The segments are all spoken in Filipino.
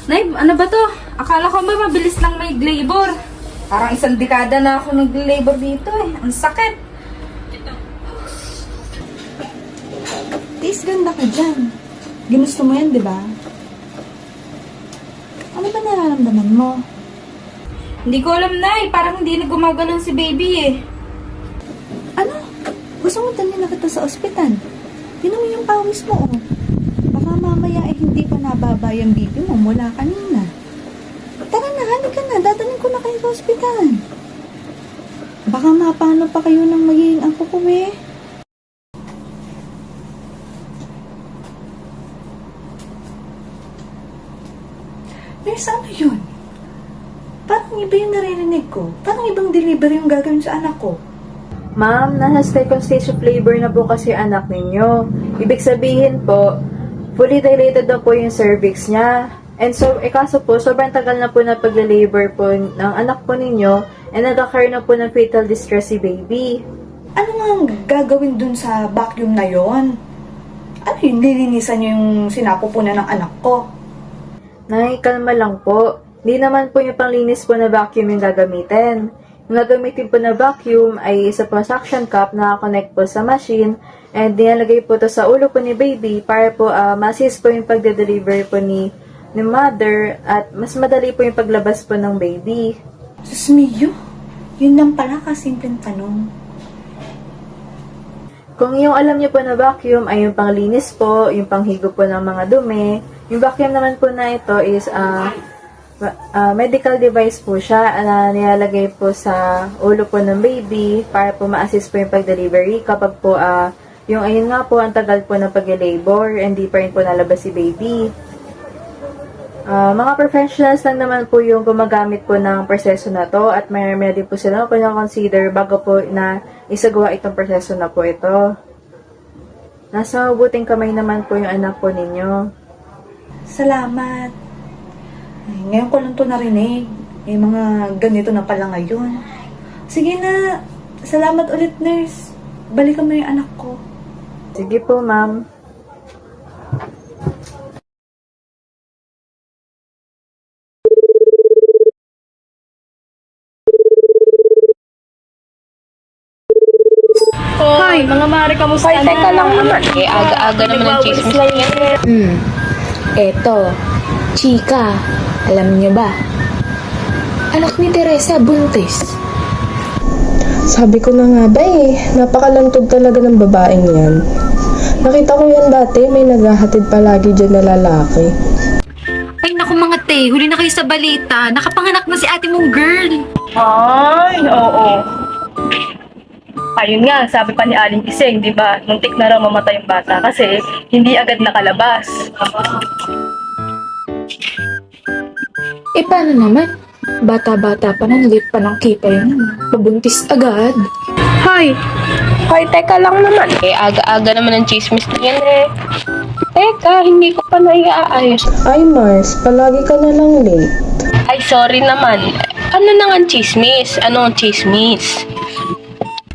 Nay, ano ba to? Akala ko ba mabilis lang may labor? Parang isang dekada na ako nag-labor dito eh. Ang sakit. Tis, ganda ka dyan. Ginusto mo yan, di ba? Ano ba nararamdaman mo? Hindi ko alam, Nay. Parang hindi na gumagalaw si baby eh. Ano? Gusto mo dalhin na kita sa ospital? Tinan mo yung pawis mo, oh. Baka mamaya eh hindi pa nababa yung BP mo mula kanina. Tara na, halika na. Dadalhin ko na kayo sa ospital. Baka mapano pa kayo ng magiging apo ko eh. Nurse, ano yun? Parang iba yung naririnig ko. Parang ibang delivery yung gagawin sa anak ko. Ma'am, nasa second stage of labor na po kasi anak ninyo. Ibig sabihin po, fully dilated na po yung cervix niya. And so, kaso po, sobrang tagal na po na pag-labor po ng anak po ninyo and nag-occur na po ng fetal distress si baby. Ano nga ang gagawin dun sa vacuum na yon? Ano yun, lilinisan niyo yung sinapupunan ng anak ko? Nay, kalma lang po. Hindi naman po yung panglinis po na vacuum yung gagamitin. Yung gagamitin po na vacuum ay isa po suction cup na connect po sa machine and nilalagay po to sa ulo po ni baby para po ma-assist po yung pagde-deliver po ni mother at mas madali po yung paglabas po ng baby. Sus Mio, yun lang pala kasimpleng tanong. Kung yung alam niyo po na vacuum ay yung panglinis po, yung panghigo po ng mga dumi, yung vacuum naman po na ito is medical device po siya na nilalagay po sa ulo po ng baby para po ma-assist po yung pag-delivery kapag po yung ayun nga po ang tagal po ng pag-labor and di pa rin po nalabas si baby. Mga professionals lang naman po yung gumagamit po ng proseso na to at may din po sila po na-consider bago po na isagawa itong proseso na po ito. Nasa mabuting kamay naman po yung anak po ninyo. Salamat. Ay, ngayon ko lang to narinig. May mga ganito na pala ngayon. Sige na. Salamat ulit, nurse. Balikan mo yung anak ko. Sige po, ma'am. Hoy, mga mare, kamusta na? Teka lang naman. Aga-aga naman ang chismis. Eto, chika, alam niyo ba? Anak ni Teresa, buntis. Sabi ko na nga ba napakalantog talaga ng babaeng yan. Nakita ko yan dati, may naghahatid palagi dyan na lalaki. Ay naku mga te, huli na kayo sa balita. Nakapanganak na si ate mong girl. Ay, oo. Ayun nga, sabi pa ni Aling Iseng, di ba? Muntik na raw mamatay yung bata kasi hindi agad nakalabas. Eh paano naman? Bata-bata pa na, lit pa ng kipay mo. Pabuntis agad. Hoy, Teka lang naman. Aga-aga naman ang chismis na yan Teka, hindi ko pa naiaayos. Ay, Mars, palagi ka na lang late. Ay, sorry naman. Ano nang ang chismis? Ano ang chismis?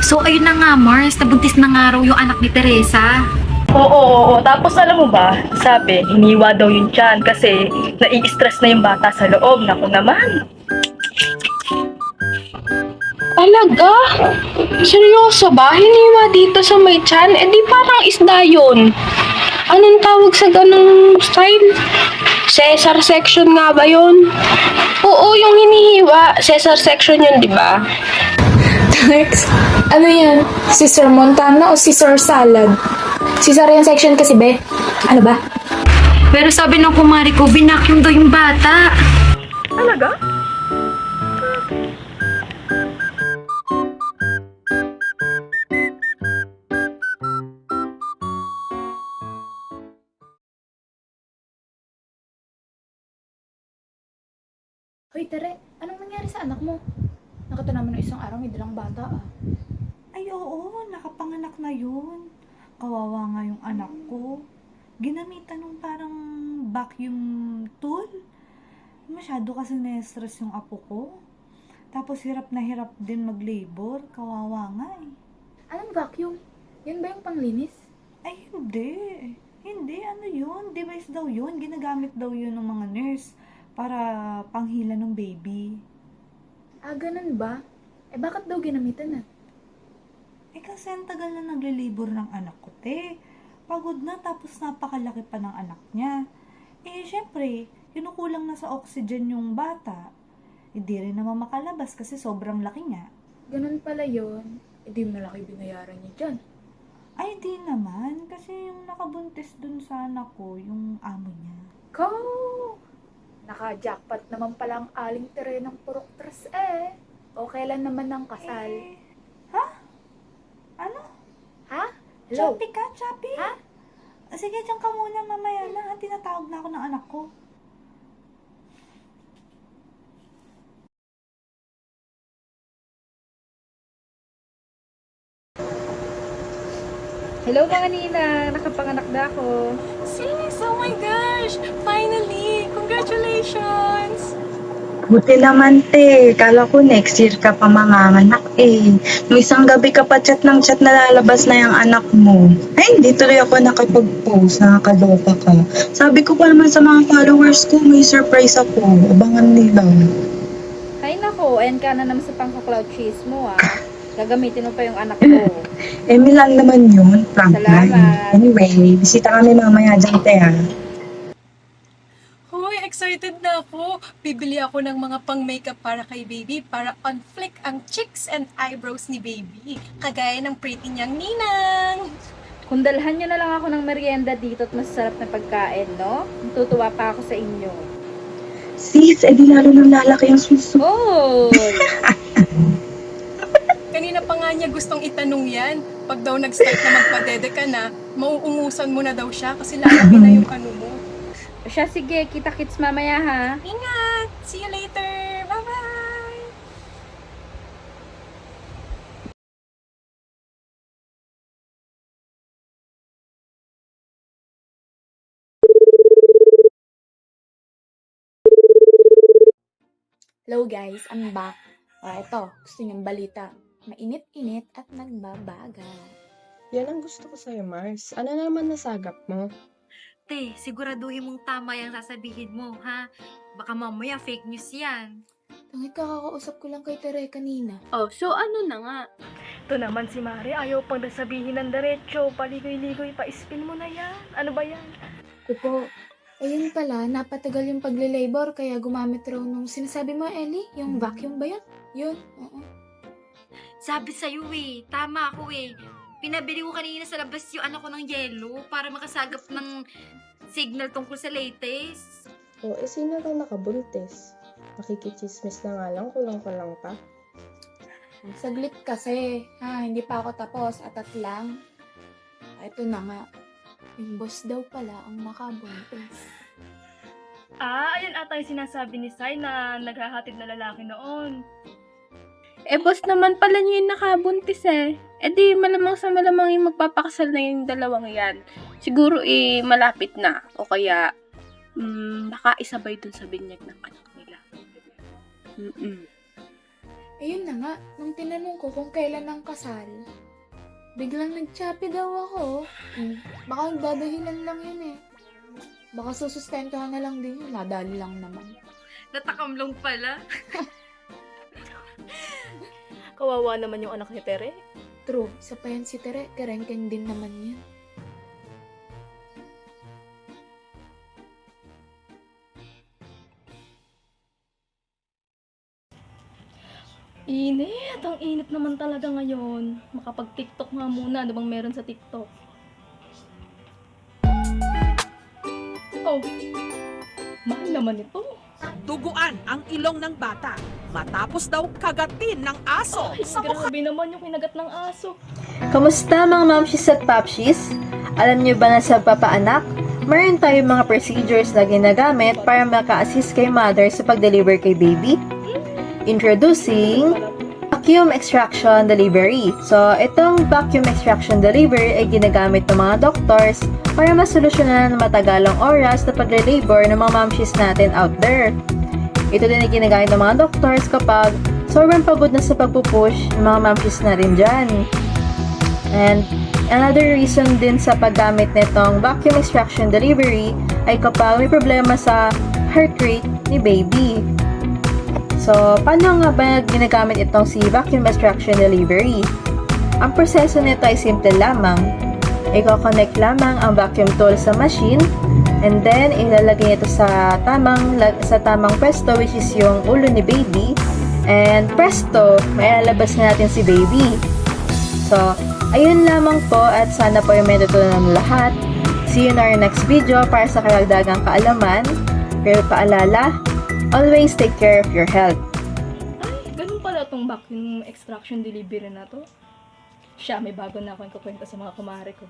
So ayun na nga Mars, nabuntis na nga raw yung anak ni Teresa. oo. Tapos alam mo ba, sabi, hiniwa daw yung tiyan kasi nai-stress na yung bata sa loob. Naku naman. Talaga? Seryoso ba? Hiniwa dito sa may tiyan? Eh di parang isda yun. Anong tawag sa ganung style? Caesar section nga ba yun? Oo, yung hinihiwa. Caesar section yun, di ba? Next, ano yan? Caesar Montana o Caesar Salad? Caesarian section kasi be. Ano ba? Pero sabi ng kumari ko, binakyum daw yung bata. Talaga? Hoy Tere, anong nangyari sa anak mo? Nakita naman ng isang araw, may dalang bata ah. Ay, oo. Nakapanganak na yun. Kawawa nga yung anak ko. Ginamitan ng parang vacuum tool. Masyado kasi na-stress yung apo ko. Tapos hirap na hirap din mag-labor. Kawawa nga eh. Anong vacuum? Yun ba yung panglinis? Ay, hindi. Hindi, ano yun? Device daw yun. Ginagamit daw yun ng mga nurse para panghila ng baby. Ah, ganun ba? Eh, bakit daw ginamitan na? Eh kasi ang tagal na nagle-labor ng anak ko, te. Pagod na tapos napakalaki pa ng anak niya. Eh, syempre, kinukulang na sa oxygen yung bata. Hindi rin naman makalabas kasi sobrang laki niya. Ganun pala yun. Eh, di mo na laki binayaran niya dyan. Ay, di naman. Kasi yung nakabuntis dun sa anak ko, yung amo niya. Ko! Naka-jackpot naman pala ang aling tere ng purok tres eh. O kailan naman ng kasal? Ha? Ano? Ha? Hello? Chappy ka, Chappy? Ha? Sige, dyan ka muna mamaya na. Tinatawag na ako ng anak ko. Hello mga ninang, nakapanganak na ako. Sis, oh my gosh! Finally! Congratulations! Buti naman, te. Kala ko next year ka pa manganganak eh. Nung isang gabi ka pa chat ng chat na lalabas na yung anak mo. Ay, hindi tuloy ako nakipag-post. Nakakaloka ka. Sabi ko pa naman sa mga followers ko, may surprise ako. Abangan nila. Ay nako, ayan ka na naman sa pangka-cloud cheese mo Gagamitin mo pa yung anak ko. Emi lang naman yun. Prank Salamat. line. Anyway, bisita kami mamaya dyan, te, ha. Hoy, excited na ako! Bibili ako ng mga pang-makeup para kay baby para on flick ang cheeks and eyebrows ni baby. Kagaya ng pretty niyang ninang! Kung dalhan nyo na lang ako ng merienda dito at masarap na pagkain, no? Tutuwa pa ako sa inyo. Sis, edi lalo nang lalaki ang suso. Oh! Kanina pa nga niya gustong itanong yan. Pag daw nag-start na magpadede ka na, mauungusan mo na daw siya kasi lalaki na yung ano mo. Siya, sige, kita-kits mamaya ha. Ingat! See you later! Bye-bye! Hello guys, I'm back. Ito, gusto niyong balita. Mainit-init at nagbabaga. Yan ang gusto ko sa'yo, Mars. Ano naman nasagap mo? Te, siguraduhin mong tama yung sasabihin mo, ha? Baka mamaya fake news yan. Tangit kakakausap ko lang kay Tere kanina. Oh, so ano na nga? Ito naman si Mari, ayaw pang sabihin ng diretso. Paligoy-ligoy, pa-spin mo na yan. Ano ba yan? Kupo, ayun pala, napatagal yung pagle-labor kaya gumamit raw nung sinasabi mo, Ellie, yung vacuum ba yun? Yun, oo. Sabi sa'yo tama ako Pinabili ko kanina sa labas yung anak ko ng yelo para makasagap ng signal tungkol sa latest. O, sino lang nakabuntis? Makikichismis na nga lang, kulang-kulang pa. Saglit kasi, hindi pa ako tapos, atat lang. Ito na nga, yung boss daw pala ang nakabuntis. Ayan ata yung sinasabi ni Sai na naghahatid na lalaki noon. Eh, boss naman pala niyo yung nakabuntis eh. Eh di, malamang sa malamang yung magpapakasal na yung dalawang yan. Siguro malapit na. O kaya, baka isabay dun sa binyag ng anak nila. Ayun na nga, nung tinanong ko kung kailan ang kasal, biglang nag-chappy daw ako. Baka nagdadahilan lang yun eh. Baka susustentuhan na lang din yun, nadali lang naman. Natakamlong pala. Kawawa naman yung anak ni Tere. True, isa pa yan si Tere, kerengkeng din naman yan. Init! Ang init naman talaga ngayon. Makapag-TikTok nga muna. Ano bang meron sa TikTok? Oh! Mahal naman ito. Duguan ang ilong ng bata matapos daw kagatin ng aso Ay, sa mukha. grabe naman yung kinagat ng aso. Kamusta mga mamshis at papshis? Alam niyo ba na sa papaanak, mayroon tayong mga procedures na ginagamit para maka-assist kay mother sa pag-deliver kay baby? Introducing vacuum extraction delivery. So, itong vacuum extraction delivery ay ginagamit ng mga doctors para masolusyonan ng matagalang oras na pag-labor ng mga momshies natin out there. Ito din ay ginagamit ng mga doctors kapag sobrang pagod na sa pagpupush ng mga momshies natin dyan. And another reason din sa paggamit nitong vacuum extraction delivery ay kapag may problema sa heart rate ni baby. So, paano nga ba ginagamit itong si vacuum extraction delivery? Ang proseso nito ay simple lamang. I-connect lamang ang vacuum tool sa machine and then ilalagay ito sa tamang pwesto, which is yung ulo ni baby, and presto, may lalabas na natin si baby. So, ayun lamang po at sana po yung may natutunan ng lahat. See you in our next video para sa karagdagang kaalaman. Pero paalala, always take care of your health. Ay, ganun pala tong vacuum extraction delivery na to. Siya, may bago na akong ikukwento sa mga kumare ko.